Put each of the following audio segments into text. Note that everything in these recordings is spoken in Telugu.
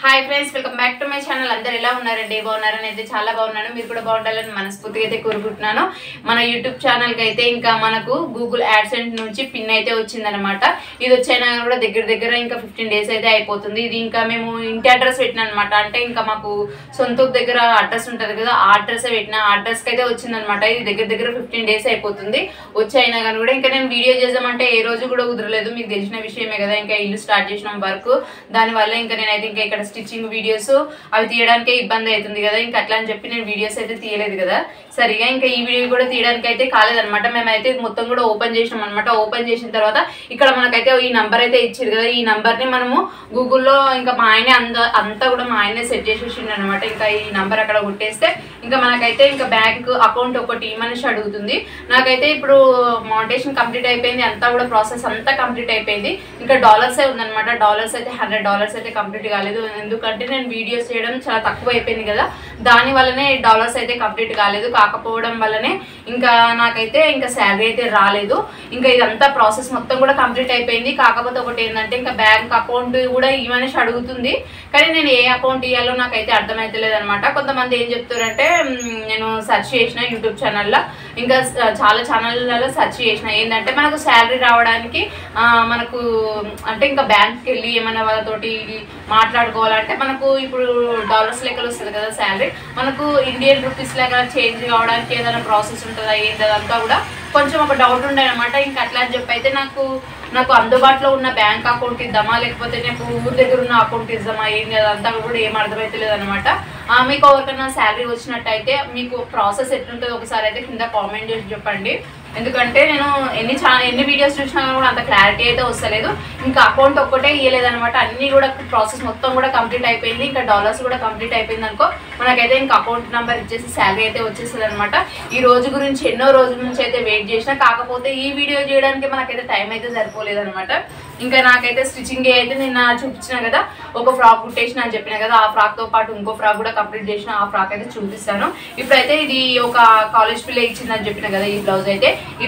Hi friends welcome back to my channel అందరూ ఎలా ఉన్నారండి బాగున్నారని అయితే చాలా బాగున్నాను మీరు కూడా బాగుండాలని మనస్ఫూర్తిగా అయితే కోరుకుంటున్నాను మన యూట్యూబ్ ఛానల్ కి అయితే ఇంకా మనకు గూగుల్ యాడ్సెన్స్ నుంచి పిన్ అయితే వచ్చిందన్నమాట ఇది వచ్చేనా కూడా దగ్గర ఇంకా 15 డేస్ అయితే అయిపోతుంది ఇది ఇంకా మేము ఇంటి అడ్రస్ పెట్టినా అన్నమాట అంటే ఇంకా మాకు సొంత దగ్గర అడ్రస్ ఉంటది కదా ఆ అడ్రస్ పెట్టినా ఆ అడ్రస్ కి అయితే వచ్చిందన్నమాట ఇది దగ్గర 15 డేస్ అయిపోతుంది వచ్చైనా గాని కూడా ఇంకా నేను వీడియో చేద్దామంటే ఏ రోజు కూడా కుదరలేదు మీకు తెలిసిన విషయమే కదా ఇంకా ఇల్లు స్టార్ట్ చేసినాం వర్క్ దాని వల్ల ఇంకా నేనైతే ఇంకా ఇక్కడ స్టిచింగ్ వీడియోస్ అవి తీయడానికి ఇబ్బంది అవుతుంది కదా ఇంకా అట్లా అని చెప్పి నేను వీడియోస్ అయితే తీయలేదు కదా సరిగా ఇంకా ఈ వీడియో కూడా తీయడానికి అయితే కాలేదన్నమాట మేమైతే మొత్తం కూడా ఓపెన్ చేసినాం అన్నమాట ఓపెన్ చేసిన తర్వాత ఇక్కడ మనకైతే ఈ నంబర్ అయితే ఇచ్చారు కదా ఈ నంబర్ ని మనము గూగుల్లో ఇంకా మా ఆయనే అంతా కూడా మా ఆయనే సెట్ చేసేసిండు అనమాట ఇంకా ఈ నంబర్ అక్కడ కొట్టేస్తే ఇంకా మనకైతే ఇంకా బ్యాంక్ అకౌంట్ ఒకటి మనిషి అడుగుతుంది నాకైతే ఇప్పుడు మానిటైజేషన్ కంప్లీట్ అయిపోయింది అంతా కూడా ప్రాసెస్ అంతా కంప్లీట్ అయిపోయింది ఇంకా డాలర్స్ ఉందన్నమాట డాలర్స్ అయితే $100 అయితే కంప్లీట్ కాలేదు ఎందుకంటే నేను వీడియోస్ చేయడం చాలా తక్కువ అయిపోయింది కదా దాని వల్లనే డాలర్స్ అయితే కంప్లీట్ కాలేదు కాకపోవడం వల్లనే ఇంకా నాకైతే ఇంకా శాలరీ అయితే రాలేదు ఇంకా ఇదంతా ప్రాసెస్ మొత్తం కూడా కంప్లీట్ అయిపోయింది కాకపోతే ఒకటి ఏంటంటే ఇంకా బ్యాంక్ అకౌంట్ కూడా ఇవనేసి అడుగుతుంది కానీ నేను ఏ అకౌంట్ ఇవ్వాలో నాకైతే అర్థమైతలేదు అనమాట కొంతమంది ఏం చెప్తారంటే నేను సెర్చ్ చేసిన యూట్యూబ్ ఛానల్లో ఇంకా చాలా ఛానళ్ళలో సెర్చ్ చేసిన ఏంటంటే మనకు శాలరీ రావడానికి మనకు అంటే ఇంకా బ్యాంక్కి వెళ్ళి ఏమైనా వాళ్ళతోటి మాట్లాడుకోవాలంటే మనకు ఇప్పుడు డాలర్స్ లెక్కలు వస్తుంది కదా శాలరీ మనకు ఇండియన్ రూపీస్ లెక్క చేంజ్ కావడానికి ఏదైనా ప్రాసెస్ ఉంటుందా ఏంటంతా కూడా కొంచెం ఒక డౌట్ ఉండే అనమాట ఇంకా అట్లా అని చెప్పి అయితే నాకు అందుబాటులో ఉన్న బ్యాంక్ అకౌంట్ ఇద్దామా లేకపోతే నాకు ఊరి దగ్గర ఉన్న అకౌంట్ ఇద్దామా ఏం అదంతా కూడా ఏం అర్థమైతలేదు అనమాట మీకు ఎవరికైనా శాలరీ వచ్చినట్టయితే మీకు ప్రాసెస్ ఎట్లుంటుందో ఒకసారి అయితే కింద కామెంట్ చేసి చెప్పండి ఎందుకంటే నేను ఎన్ని వీడియోస్ చూసినా కూడా అంత క్లారిటీ అయితే వస్తలేదు ఇంకా అకౌంట్ ఒక్కటే ఇవ్వలేదనమాట అన్ని కూడా ప్రాసెస్ మొత్తం కూడా కంప్లీట్ అయిపోయింది ఇంకా డాలర్స్ కూడా కంప్లీట్ అయిపోయింది అనుకో మనకైతే ఇంకా అకౌంట్ నెంబర్ ఇచ్చేసి శాలరీ అయితే వచ్చేస్తుంది అనమాట ఈ రోజు గురించి ఎన్నో రోజుల నుంచి అయితే వెయిట్ చేసినా కాకపోతే ఈ వీడియో చేయడానికి మనకైతే టైం అయితే సరిపోలేదు అనమాట ఇంకా నాకైతే స్టిచ్చింగ్ అయితే నిన్న చూపించిన కదా ఒక ఫ్రాక్ కుట్టేసిన అని చెప్పిన కదా ఆ ఫ్రాక్ తో పాటు ఇంకో ఫ్రాక్ కూడా కంప్లీట్ చేసిన ఆ ఫ్రాక్ అయితే చూపిస్తాను ఇప్పుడైతే ఇది ఒక కాలేజ్ పిల్ల ఇచ్చిందని చెప్పిన కదా ఈ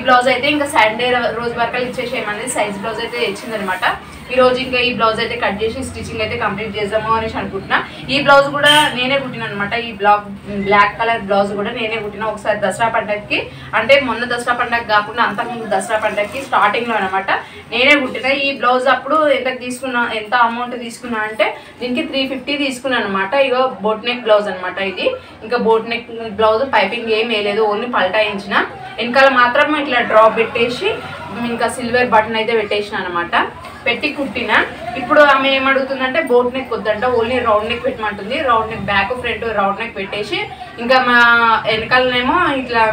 బ్లౌజ్ అయితే ఇంకా సండే రోజు వరకు ఇచ్చేసేయమని సైజ్ బ్లౌజ్ అయితే ఇచ్చిందనమాట ఈ రోజు ఇంకా ఈ బ్లౌజ్ అయితే కట్ చేసి స్టిచ్చింగ్ అయితే కంప్లీట్ చేద్దాము అనేసి అనుకుంటున్నా ఈ బ్లౌజ్ కూడా నేనే కుట్టిన అనమాట ఈ బ్లాక్ కలర్ బ్లౌజ్ కూడా నేనే కుట్టిన ఒకసారి దసరా పండగకి అంటే మొన్న దసరా పండగ కాకుండా అంతకుముందు దసరా పండగకి స్టార్టింగ్ లో అనమాట నేనే కుట్టిన ఈ బ్లౌజ్ అప్పుడు ఎంత అమౌంట్ తీసుకున్నా అంటే దీనికి 350 తీసుకున్నాను అనమాట ఇగో బోట్ నెక్ బ్లౌజ్ అనమాట ఇది ఇంకా బోట్ నెక్ బ్లౌజ్ పైపింగ్ ఏం వేయలేదు ఓన్లీ పల్టాయించిన వెనకాల మాత్రం ఇట్లా డ్రాప్ పెట్టేసి ఇంకా సిల్వర్ బటన్ అయితే పెట్టేసిన అనమాట పెట్టి కుట్టిన ఇప్పుడు ఆమె ఏమడుగుతుందంటే బోట్ నెక్ వద్దంట ఓన్లీ రౌండ్ నెక్ పెట్టమంటుంది round neck back front round neck పెట్టేసి ఇంకా మా వెనకాలనేమో ఇట్లా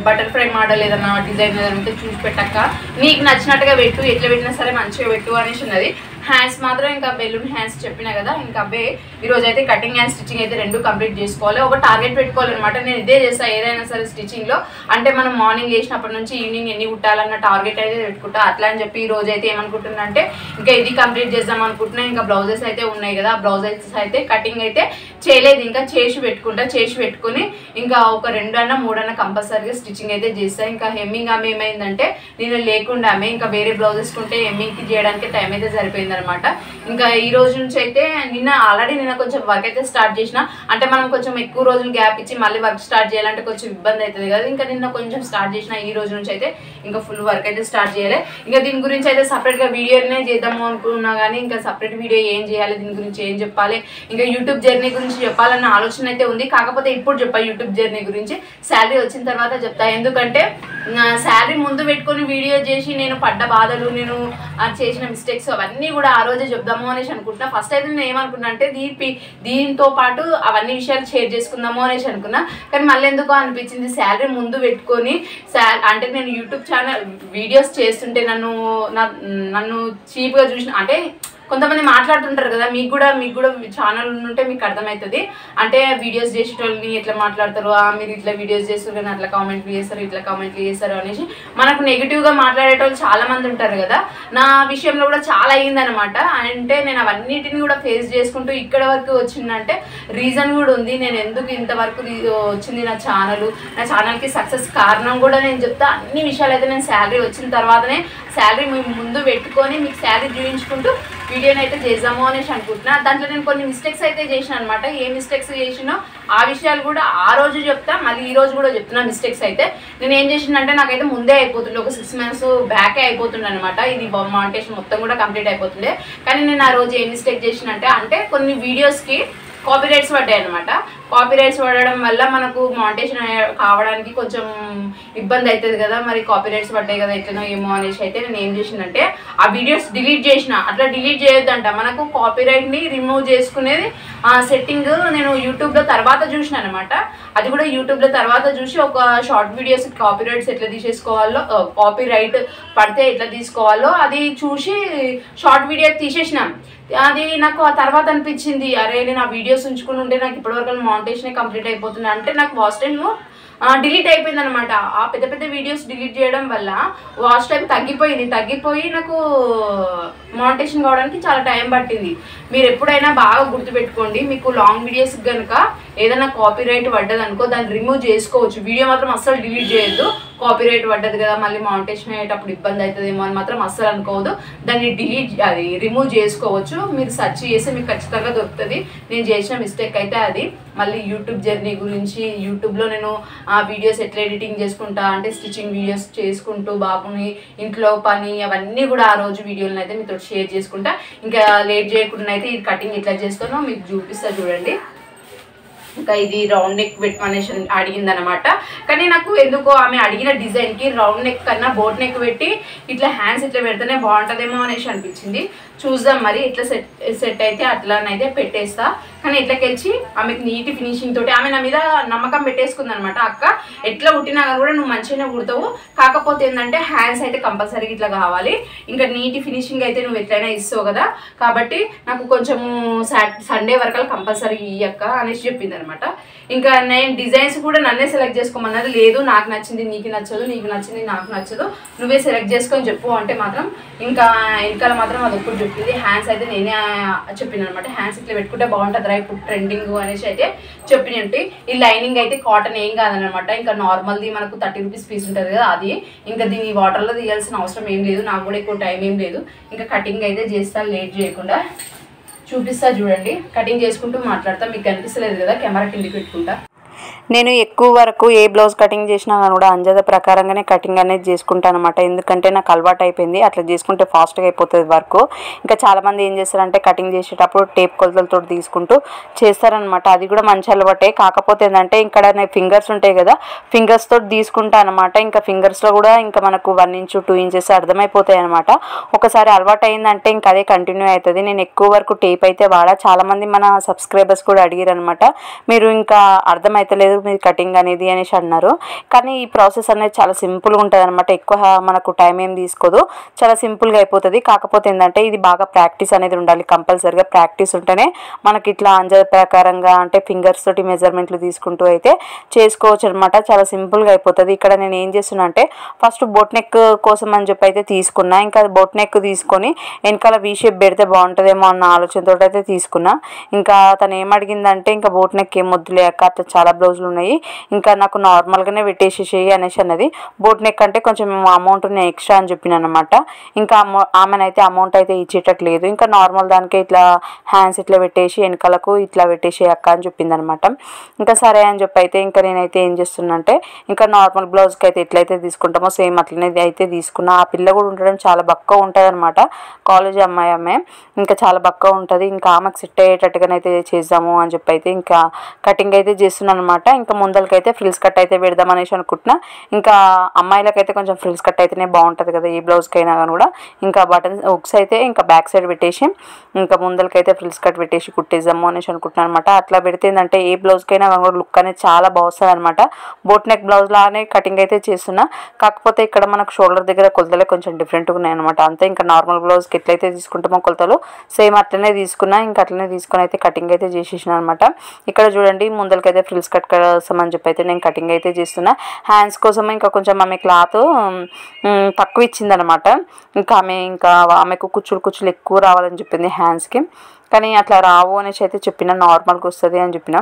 బటర్ఫ్లై మోడల్ ఏదన్నా డిజైన్ ఏదంటే చూసి పెట్టాక నీకు నచ్చినట్టుగా పెట్టు ఎట్లా పెట్టినా సరే మంచిగా పెట్టు అనేసి ఉన్నది హ్యాండ్స్ మాత్రం ఇంకా బెలూన్ హ్యాండ్స్ చెప్పినా కదా ఇంకా అవే ఈరోజు అయితే కటింగ్ అండ్ స్టిచ్చింగ్ అయితే రెండు కంప్లీట్ చేసుకోవాలి ఒక టార్గెట్ పెట్టుకోవాలన్నమాట నేను ఇదే చేస్తాను ఏదైనా సరే స్టిచ్చింగ్లో అంటే మనం మార్నింగ్ చేసినప్పటి నుంచి ఈవినింగ్ ఎన్ని కుట్టాలన్న టార్గెట్ అయితే పెట్టుకుంటా అట్లా అని చెప్పి ఈ రోజు అయితే ఏమనుకుంటున్నా అంటే ఇంకా ఇది కంప్లీట్ చేద్దాం అనుకుంటున్నా ఇంకా బ్లౌజెస్ అయితే ఉన్నాయి కదా ఆ బ్లౌజెస్ అయితే కటింగ్ అయితే చేయలేదు ఇంకా చేసి పెట్టుకుని ఇంకా ఒక 2 అన్న 3 అన్న కంపల్సరీగా స్టిచ్చింగ్ అయితే చేస్తాను ఇంకా హెమ్మింగ్ ఆమె ఏమైందంటే నేను లేకుండా ఆమె ఇంకా వేరే బ్లౌజెస్ కుంటే హెమ్మింగ్కి చేయడానికి టైం అయితే సరిపోయింది అనమాట ఇంకా ఈ రోజు నుంచి అయితే నిన్న కొంచెం వర్క్ అయితే స్టార్ట్ చేసిన అంటే మనం కొంచెం ఎక్కువ రోజులు గ్యాప్ ఇచ్చి మళ్ళీ వర్క్ స్టార్ట్ చేయాలంటే కొంచెం ఇబ్బంది అవుతుంది కదా ఇంకా నిన్న కొంచెం స్టార్ట్ చేసిన ఈ రోజు నుంచి అయితే ఇంకా ఫుల్ వర్క్ అయితే స్టార్ట్ చేయాలి ఇంకా దీని గురించి అయితే సపరేట్గా వీడియోనే చేద్దాము అనుకున్నా కానీ ఇంకా సపరేట్ వీడియో ఏం చేయాలి దీని గురించి ఏం చెప్పాలి ఇంకా యూట్యూబ్ జర్నీ గురించి చెప్పాలన్న ఆలోచన అయితే ఉంది కాకపోతే ఇప్పుడు చెప్పాలి యూట్యూబ్ జర్నీ గురించి శాలరీ వచ్చిన తర్వాత చెప్తా ఎందుకంటే శాలరీ ముందు పెట్టుకొని వీడియో చేసి నేను పడ్డ బాధలు నేను చేసిన మిస్టేక్స్ అవన్నీ కూడా ఆ రోజే చెప్దాము అనేసి అనుకుంటున్నా ఫస్ట్ అయితే నేను ఏమనుకున్నా అంటే దీంతో పాటు అవన్నీ విషయాలు షేర్ చేసుకుందాము అనేసి అనుకున్నా కానీ మళ్ళీ ఎందుకో అనిపించింది శాలరీ ముందు పెట్టుకొని అంటే నేను యూట్యూబ్ ఛానల్ వీడియోస్ చేస్తుంటే నన్ను చీప్గా చూసిన అంటే కొంతమంది మాట్లాడుతుంటారు కదా మీకు కూడా ఛానల్ ఉంటే మీకు అర్థమవుతుంది అంటే వీడియోస్ చేసేటోళ్ళని ఎట్లా మాట్లాడతారు మీరు ఇట్లా వీడియోస్ చేస్తారు కానీ అట్లా కామెంట్లు చేస్తారు ఇట్లా కామెంట్లు చేస్తారు అనేసి మనకు నెగిటివ్గా మాట్లాడేటోళ్ళు చాలా మంది ఉంటారు కదా నా విషయంలో కూడా చాలా అయ్యిందనమాట అంటే నేను అవన్నిటిని కూడా ఫేస్ చేసుకుంటూ ఇక్కడ వరకు వచ్చిందంటే రీజన్ కూడా ఉంది నేను ఎందుకు ఇంతవరకు వచ్చింది నా ఛానల్కి సక్సెస్ కారణం కూడా నేను చెప్తా అన్ని విషయాలు అయితే నేను శాలరీ వచ్చిన తర్వాతనే శాలరీ ముందు పెట్టుకొని మీకు శాలరీ చూపించుకుంటూ వీడియోని అయితే చేద్దాము అనేసి అనుకుంటున్నా. దాంట్లో నేను కొన్ని మిస్టేక్స్ అయితే చేసిన అనమాట. ఏ మిస్టేక్స్ చేసినో ఆ విషయాలు కూడా ఆ రోజు చెప్తా, మళ్ళీ ఈ రోజు కూడా చెప్తున్నా. మిస్టేక్స్ అయితే నేను ఏం చేసిందంటే నాకైతే ముందే అయిపోతుండే, ఒక 6 months బ్యాకే అయిపోతుండే అనమాట. ఇది మానిటైజేషన్ మొత్తం కూడా కంప్లీట్ అయిపోతుండే. కానీ నేను ఆ రోజు ఏం మిస్టేక్ చేసినంటే కొన్ని వీడియోస్కి కాపీరైట్స్ పడ్డాయి అనమాట. కాపీరైట్స్ పడడం వల్ల మనకు మానిటైజేషన్ కావడానికి కొంచెం ఇబ్బంది అవుతుంది కదా, మరి కాపీరైట్స్ పడ్డాయి కదా ఎట్లనో ఏమో అనేసి అయితే నేను ఏం చేసినంటే ఆ వీడియోస్ డిలీట్ చేసిన. అట్లా డిలీట్ చేయొద్దంట, మనకు కాపీరైట్ని రిమూవ్ చేసుకునేది సెట్టింగ్ నేను యూట్యూబ్లో తర్వాత చూసిన అనమాట. అది కూడా యూట్యూబ్లో తర్వాత చూసి ఒక షార్ట్ వీడియోస్ కాపీరైట్స్ ఎట్లా తీసేసుకోవాలో, కాపీరైట్ పడితే ఎట్లా తీసుకోవాలో అది చూసి షార్ట్ వీడియో తీసేసినాం. అది నాకు ఆ తర్వాత అనిపించింది, అరే నేను ఆ వీడియోస్ ఉంచుకుని ఉంటే నాకు ఇప్పటివరకు మానిటైజేషన్ కంప్లీట్ అయిపోతుంది. అంటే నాకు వాచ్ టైం డిలీట్ అయిపోయింది అనమాట. ఆ పెద్ద పెద్ద వీడియోస్ డిలీట్ చేయడం వల్ల వాచ్ టైం తగ్గిపోయి నాకు మానిటైజేషన్ కావడానికి చాలా టైం పట్టింది. మీరు ఎప్పుడైనా బాగా గుర్తుపెట్టుకోండి, మీకు లాంగ్ వీడియోస్ కనుక ఏదైనా కాపీరైట్ పడ్డది అనుకో దాన్ని రిమూవ్ చేసుకోవచ్చు. వీడియో మాత్రం అస్సలు డిలీట్ చేయొద్దు. కాపీరైట్ పడ్డది కదా మళ్ళీ మానిటైజేషన్ అయ్యేటప్పుడు ఇబ్బంది అవుతుందేమో అని మాత్రం అస్సలు అనుకోవద్దు. దాన్ని రిమూవ్ చేసుకోవచ్చు. మీరు సెర్చ్ చేస్తే మీకు ఖచ్చితంగా దొరుకుతుంది. నేను చేసిన మిస్టేక్ అయితే అది. మళ్ళీ యూట్యూబ్ జర్నీ గురించి యూట్యూబ్లో నేను ఆ వీడియోస్ ఎట్లా ఎడిటింగ్ చేసుకుంటా అంటే స్టిచ్చింగ్ వీడియోస్ చేసుకుంటూ బాబుని ఇంట్లో పని అవన్నీ కూడా ఆ రోజు వీడియోలను అయితే మీతో షేర్ చేసుకుంటా. ఇంకా లేట్ చేయకుండా అయితే ఇది కటింగ్ ఎట్లా చేస్తానో మీకు చూపిస్తా చూడండి. ఇంకా ఇది రౌండ్ నెక్ పెట్టమనేసి అడిగిందనమాట. కానీ నాకు ఎందుకో ఆమె అడిగిన డిజైన్కి రౌండ్ నెక్ కన్నా బోట్ నెక్ పెట్టి ఇట్లా హ్యాండ్స్ ఇట్లా పెడితేనే బాగుంటుందేమో అనేసి అనిపించింది. చూద్దాం మరి ఎట్లా సెట్ అయితే అట్లానైతే పెట్టేస్తా. కానీ ఎట్లకెళ్ళి ఆమెకు నీట్ ఫినిషింగ్ తోటి ఆమె నా మీద నమ్మకం పెట్టేసుకుంది అనమాట. అక్క ఎట్లా కుట్టినా కూడా నువ్వు మంచిగానే కుడతావు, కాకపోతే ఏంటంటే హ్యాండ్స్ అయితే కంపల్సరీగా ఇట్లా కావాలి, ఇంకా నీట్ ఫినిషింగ్ అయితే నువ్వు ఎట్లయినా ఇస్తావు కదా, కాబట్టి నాకు కొంచెము సండే వరకు కంపల్సరీ ఇయ్యక్క అనేసి చెప్పింది అనమాట. ఇంకా నేను డిజైన్స్ కూడా నన్నే సెలెక్ట్ చేసుకోమన్నది. లేదు నాకు నచ్చింది నీకు నచ్చదు, నీకు నచ్చింది నాకు నచ్చదు, నువ్వే సెలెక్ట్ చేసుకొని చెప్పు అంటే మాత్రం ఇంకా వెనకాల మాత్రం అది ఒక్కటి చెప్పింది. హ్యాండ్స్ అయితే నేనే చెప్పిన అనమాట. హ్యాండ్స్ ఇట్లా పెట్టుకుంటే బాగుంటుంది రా ఇప్పుడు ట్రెండింగ్ అనేసి అయితే చెప్పినట్టు. ఈ లైనింగ్ అయితే కాటన్ ఏం కాదనమాట, ఇంకా నార్మల్ది మనకు 30 రూపీస్ పీస్ ఉంటుంది కదా అది. ఇంకా దీన్ని వాటర్లో తీయాల్సిన అవసరం ఏం లేదు, నాకు కూడా ఎక్కువ టైం ఏం లేదు. ఇంకా కటింగ్ అయితే చేస్తా లేట్ చేయకుండా. చూపిస్తా చూడండి, కటింగ్ చేసుకుంటూ మాట్లాడతా. మీకు కనిపిస్తలేదు కదా, కెమెరా కిందికి పెట్టుకుంటా. నేను ఎక్కువ వరకు ఏ బ్లౌజ్ కటింగ్ చేసినా కూడా అంజద ప్రకారంగానే కటింగ్ అనేది చేసుకుంటాను అనమాట. ఎందుకంటే నాకు అలవాటు అయిపోయింది, అట్లా చేసుకుంటే ఫాస్ట్గా అయిపోతుంది వర్క్. ఇంకా చాలామంది ఏం చేస్తారంటే కటింగ్ చేసేటప్పుడు టేప్ కొలతలతో తీసుకుంటూ చేస్తారనమాట. అది కూడా మంచి అలవాటే. కాకపోతే ఏంటంటే ఇక్కడ ఫింగర్స్ ఉంటాయి కదా, ఫింగర్స్ తోటి తీసుకుంటా అనమాట. ఇంకా ఫింగర్స్లో కూడా ఇంకా మనకు 1 ఇంచ్ 2 ఇంచెస్ అర్థమైపోతాయి అనమాట. ఒకసారి అలవాటు అయిందంటే ఇంకా అదే కంటిన్యూ అవుతుంది. నేను ఎక్కువ వరకు టేప్ అయితే వాడా. చాలామంది మన సబ్స్క్రైబర్స్ కూడా అడిగారు అనమాట, మీరు ఇంకా అర్థమైతలేదు మీ కటింగ్ అనేది అనేసి అన్నారు. కానీ ఈ ప్రాసెస్ అనేది చాలా సింపుల్గా ఉంటుంది అనమాట. ఎక్కువ మనకు టైం ఏం తీసుకోదు, చాలా సింపుల్గా అయిపోతుంది. కాకపోతే ఏంటంటే ఇది బాగా ప్రాక్టీస్ అనేది ఉండాలి. కంపల్సరీగా ప్రాక్టీస్ ఉంటేనే మనకి ఇట్లా అంజద ప్రకారంగా అంటే ఫింగర్స్ తోటి మెజర్మెంట్లు తీసుకుంటూ అయితే చేసుకోవచ్చు అనమాట. చాలా సింపుల్గా అయిపోతుంది. ఇక్కడ నేను ఏం చేస్తున్నా అంటే ఫస్ట్ బోట్ నెక్ కోసం అని చెప్పి అయితే తీసుకున్నా. ఇంకా బోట్ నెక్ తీసుకొని వెనకాల వీ షేప్ పెడితే బాగుంటుందేమో అన్న ఆలోచనతో అయితే తీసుకున్నా. ఇంకా తను ఏమడిగిందంటే ఇంకా బోట్ నెక్ ఏం వద్దులే అక్క, అట్లా చాలా బ్లౌజులు ఉన్నాయి, ఇంకా నాకు నార్మల్గానే పెట్టేసేసేయి అనేసి అన్నది. బోట్ నెక్ అంటే కొంచెం అమౌంట్ నేను ఎక్స్ట్రా అని చెప్పిన అనమాట. ఇంకా ఆమెనైతే అమౌంట్ అయితే ఇచ్చేటట్లేదు. ఇంకా నార్మల్ దానికే ఇట్లా హ్యాండ్స్ ఇట్లా పెట్టేసి వెనకాలకు ఇట్లా పెట్టేసి అక్క అని చెప్పింది అనమాట. ఇంకా సరే అని చెప్పి అయితే ఇంకా నేనైతే ఏం చేస్తున్నా అంటే ఇంకా నార్మల్ బ్లౌజ్కి అయితే ఎట్లయితే తీసుకుంటామో సేమ్ అట్లనే అయితే తీసుకున్నా. ఆ పిల్ల కూడా ఉండడం చాలా బక్క ఉంటుంది అనమాట, కాలేజ్ అమ్మాయి ఆమె. ఇంకా చాలా బక్క ఉంటుంది. ఇంకా ఆమెకు సెట్ అయ్యేటట్టుగానైతే చేద్దాము అని చెప్పి అయితే ఇంకా కటింగ్ అయితే చేస్తున్నాను అనమాట. ఇంకా ముందలకైతే ఫ్రిల్స్ కట్ అయితే పెడదాం అనేసి అనుకుంటున్నా. ఇంకా అమ్మాయిలకైతే కొంచెం ఫ్రిల్స్ కట్ అయితేనే బాగుంటుంది కదా ఏ బ్లౌజ్కైనా కానీ కూడా. ఇంకా బటన్స్ హుక్స్ అయితే ఇంకా బ్యాక్ సైడ్ పెట్టేసి ఇంకా ముందలకైతే ఫ్రిల్స్ కట్ పెట్టేసి కుట్టేద్దాము అనేసి అనుకుంటున్నాను అనమాట. అట్లా పెడితే ఏంటంటే ఏ బ్లౌజ్కైనా కూడా లుక్ అనేది చాలా బాగుంటుంది అనమాట. బోట్ నెక్ బ్లౌజ్ లానే కటింగ్ అయితే చేస్తున్నా. కాకపోతే ఇక్కడ మనకు షోల్డర్ దగ్గర కొలతలే కొంచెం డిఫరెంట్గా ఉన్నాయి అనమాట. అంతే ఇంకా నార్మల్ బ్లౌజ్కి ఎట్లయితే తీసుకుంటామో కొలతలు సేమ్ అట్లనే తీసుకున్నా. ఇంకా అట్లనే తీసుకుని అయితే కటింగ్ అయితే చేసేసిన అనమాట. ఇక్కడ చూడండి ముందలకైతే ఫ్రిల్స్ కట్ కోసం అని చెప్పి అయితే నేను కటింగ్ అయితే చేస్తున్నా. హ్యాండ్స్ కోసం ఇంకా కొంచెం ఆమె క్లాత్ తక్కువ ఇచ్చిందనమాట. ఇంకా ఆమెకు కుచ్చులు ఎక్కువ రావాలని చెప్పింది హ్యాండ్స్కి. కానీ అట్లా రావు అనేసి అయితే చెప్పిన, నార్మల్గా వస్తుంది అని చెప్పిన.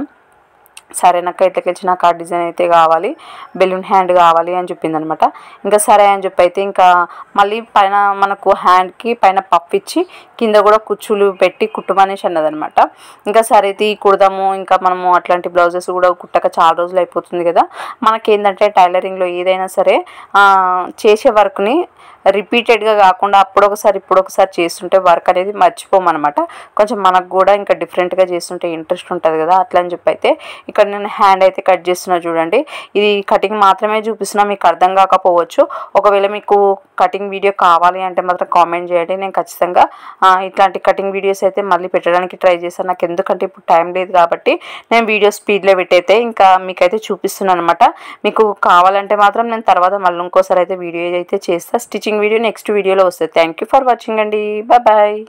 సరేనక్క ఇట్లకెళ్ళి నాకు ఆ డిజైన్ అయితే కావాలి, బెలూన్ హ్యాండ్ కావాలి అని చెప్పింది అనమాట. ఇంకా సరే అని చెప్పి అయితే ఇంకా మళ్ళీ పైన మనకు హ్యాండ్కి పైన పఫ్ ఇచ్చి కింద కూడా కుచ్చులు పెట్టి కుట్టుమనేసి అన్నదనమాట. ఇంకా సరే కుడదాము, ఇంకా మనము అట్లాంటి బ్లౌజెస్ కూడా కుట్టక చాలా రోజులు అయిపోతుంది కదా. మనకేంటంటే టైలరింగ్లో ఏదైనా సరే చేసే వర్క్ని రిపీటెడ్గా కాకుండా అప్పుడొకసారి ఇప్పుడొకసారి చేస్తుంటే వర్క్ అనేది మర్చిపోమన్నమాట. కొంచెం మనకు కూడా ఇంకా డిఫరెంట్గా చేస్తుంటే ఇంట్రెస్ట్ ఉంటుంది కదా. అట్లా అని చెప్పి అయితే ఇక్కడ నేను హ్యాండ్ అయితే కట్ చేస్తున్నా చూడండి. ఇది కటింగ్ మాత్రమే చూపిస్తున్నా, మీకు అర్థం కాకపోవచ్చు. ఒకవేళ మీకు కటింగ్ వీడియో కావాలి అంటే మాత్రం కామెంట్ చేయండి. నేను ఖచ్చితంగా ఇట్లాంటి కటింగ్ వీడియోస్ అయితే మళ్ళీ పెట్టడానికి ట్రై చేశాను. నాకు ఎందుకంటే ఇప్పుడు టైం లేదు కాబట్టి నేను వీడియో స్పీడ్లో పెట్టయితే ఇంకా మీకైతే చూపిస్తున్నాను అనమాట. మీకు కావాలంటే మాత్రం నేను తర్వాత మళ్ళీ ఇంకోసారి అయితే వీడియో అయితే చేస్తాను. స్టిచ్చింగ్ వీడియో నెక్స్ట్ వీడియోలో వస్తుంది. థ్యాంక్ యూ ఫర్ వాచింగ్ అండి. Bye bye.